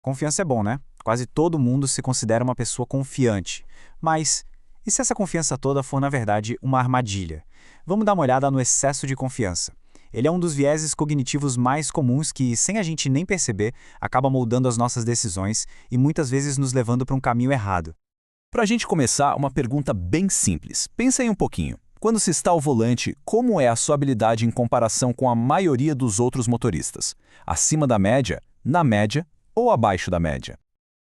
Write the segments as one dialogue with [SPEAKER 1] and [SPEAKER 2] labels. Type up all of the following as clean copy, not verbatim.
[SPEAKER 1] Confiança é bom, né? Quase todo mundo se considera uma pessoa confiante. Mas e se essa confiança toda for, na verdade, uma armadilha? Vamos dar uma olhada no excesso de confiança. Ele é um dos vieses cognitivos mais comuns que, sem a gente nem perceber, acaba moldando as nossas decisões e muitas vezes nos levando para um caminho errado.
[SPEAKER 2] Para a gente começar, uma pergunta bem simples. Pensa aí um pouquinho. Quando se está ao volante, como é a sua habilidade em comparação com a maioria dos outros motoristas? Acima da média, na média ou abaixo da média?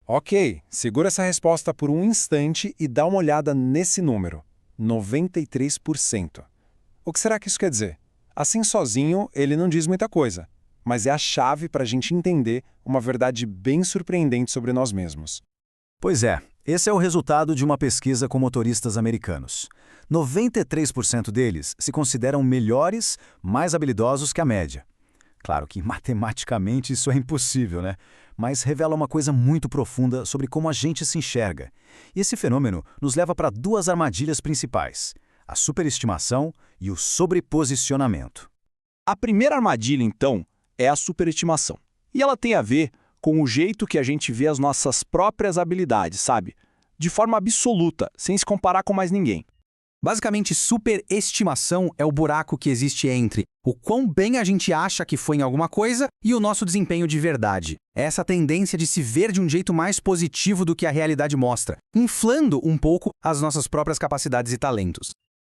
[SPEAKER 3] Ok, segura essa resposta por um instante e dá uma olhada nesse número, 93%. O que será que isso quer dizer? Assim sozinho, ele não diz muita coisa, mas é a chave para a gente entender uma verdade bem surpreendente sobre nós mesmos.
[SPEAKER 4] Pois é, esse é o resultado de uma pesquisa com motoristas americanos. 93% deles se consideram melhores, mais habilidosos que a média. Claro que matematicamente isso é impossível, né? Mas revela uma coisa muito profunda sobre como a gente se enxerga. E esse fenômeno nos leva para duas armadilhas principais: a superestimação e o sobreposicionamento.
[SPEAKER 2] A primeira armadilha, então, é a superestimação. E ela tem a ver com o jeito que a gente vê as nossas próprias habilidades, sabe? De forma absoluta, sem se comparar com mais ninguém.
[SPEAKER 5] Basicamente, superestimação é o buraco que existe entre o quão bem a gente acha que foi em alguma coisa e o nosso desempenho de verdade. É essa tendência de se ver de um jeito mais positivo do que a realidade mostra, inflando um pouco as nossas próprias capacidades e talentos.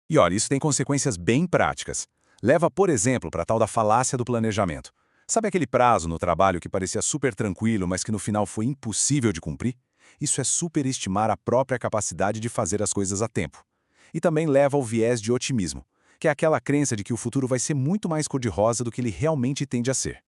[SPEAKER 6] E olha, isso tem consequências bem práticas. Leva, por exemplo, para a tal da falácia do planejamento. Sabe aquele prazo no trabalho que parecia super tranquilo, mas que no final foi impossível de cumprir? Isso é superestimar a própria capacidade de fazer as coisas a tempo. E também leva ao viés de otimismo, que é aquela crença de que o futuro vai ser muito mais cor-de-rosa do que ele realmente tende a ser.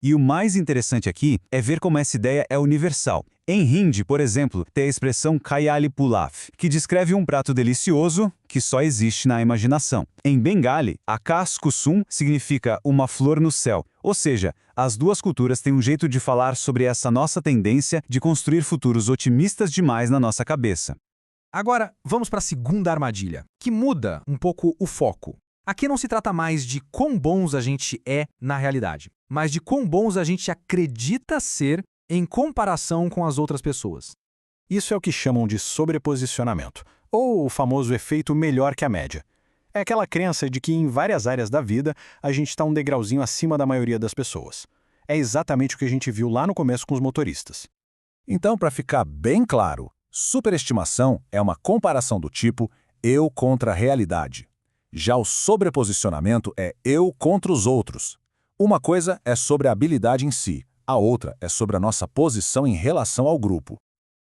[SPEAKER 7] E o mais interessante aqui é ver como essa ideia é universal. Em hindi, por exemplo, tem a expressão Khayali Pulaf, que descreve um prato delicioso que só existe na imaginação. Em Bengali, Akash Kusum significa uma flor no céu. Ou seja, as duas culturas têm um jeito de falar sobre essa nossa tendência de construir futuros otimistas demais na nossa cabeça.
[SPEAKER 5] Agora, vamos para a segunda armadilha, que muda um pouco o foco. Aqui não se trata mais de quão bons a gente é na realidade, mas de quão bons a gente acredita ser em comparação com as outras pessoas.
[SPEAKER 3] Isso é o que chamam de sobreposicionamento, ou o famoso efeito melhor que a média. É aquela crença de que em várias áreas da vida a gente está um degrauzinho acima da maioria das pessoas. É exatamente o que a gente viu lá no começo com os motoristas.
[SPEAKER 6] Então, para ficar bem claro, superestimação é uma comparação do tipo eu contra a realidade. Já o sobreposicionamento é eu contra os outros. Uma coisa é sobre a habilidade em si, a outra é sobre a nossa posição em relação ao grupo.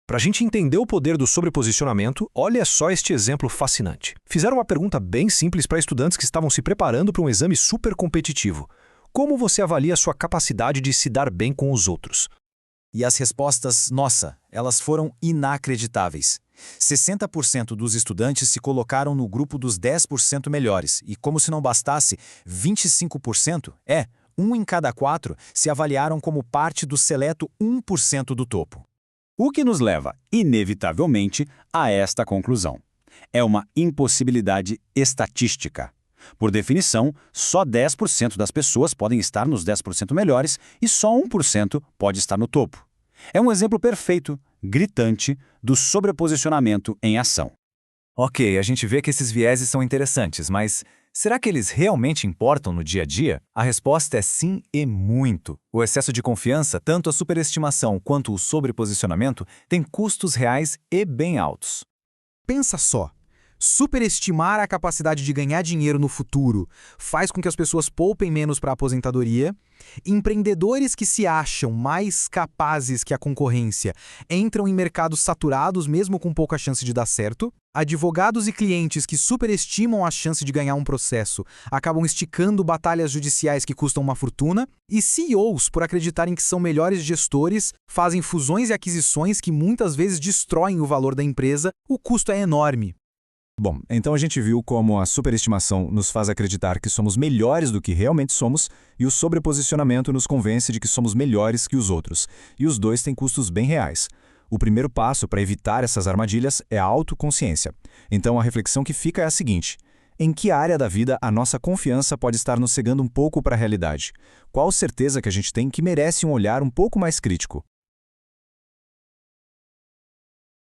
[SPEAKER 8] Para a gente entender o poder do sobreposicionamento, olha só este exemplo fascinante. Fizeram uma pergunta bem simples para estudantes que estavam se preparando para um exame super competitivo. Como você avalia a sua capacidade de se dar bem com os outros?
[SPEAKER 4] E as respostas, nossa, elas foram inacreditáveis. 60% dos estudantes se colocaram no grupo dos 10% melhores e, como se não bastasse, 25%, um em cada quatro, se avaliaram como parte do seleto 1% do topo.
[SPEAKER 7] O que nos leva, inevitavelmente, a esta conclusão. É uma impossibilidade estatística. Por definição, só 10% das pessoas podem estar nos 10% melhores e só 1% pode estar no topo. É um exemplo perfeito, gritante, do sobreposicionamento em ação.
[SPEAKER 1] Ok, a gente vê que esses vieses são interessantes, mas será que eles realmente importam no dia a dia? A resposta é sim e muito. O excesso de confiança, tanto a superestimação quanto o sobreposicionamento, têm custos reais e bem altos.
[SPEAKER 5] Pensa só. Superestimar a capacidade de ganhar dinheiro no futuro faz com que as pessoas poupem menos para a aposentadoria. Empreendedores que se acham mais capazes que a concorrência entram em mercados saturados mesmo com pouca chance de dar certo. Advogados e clientes que superestimam a chance de ganhar um processo acabam esticando batalhas judiciais que custam uma fortuna. E CEOs, por acreditarem que são melhores gestores, fazem fusões e aquisições que muitas vezes destroem o valor da empresa. O custo é enorme.
[SPEAKER 1] Bom, então a gente viu como a superestimação nos faz acreditar que somos melhores do que realmente somos e o sobreposicionamento nos convence de que somos melhores que os outros. E os dois têm custos bem reais. O primeiro passo para evitar essas armadilhas é a autoconsciência. Então a reflexão que fica é a seguinte: em que área da vida a nossa confiança pode estar nos cegando um pouco para a realidade? Qual certeza que a gente tem que merece um olhar um pouco mais crítico?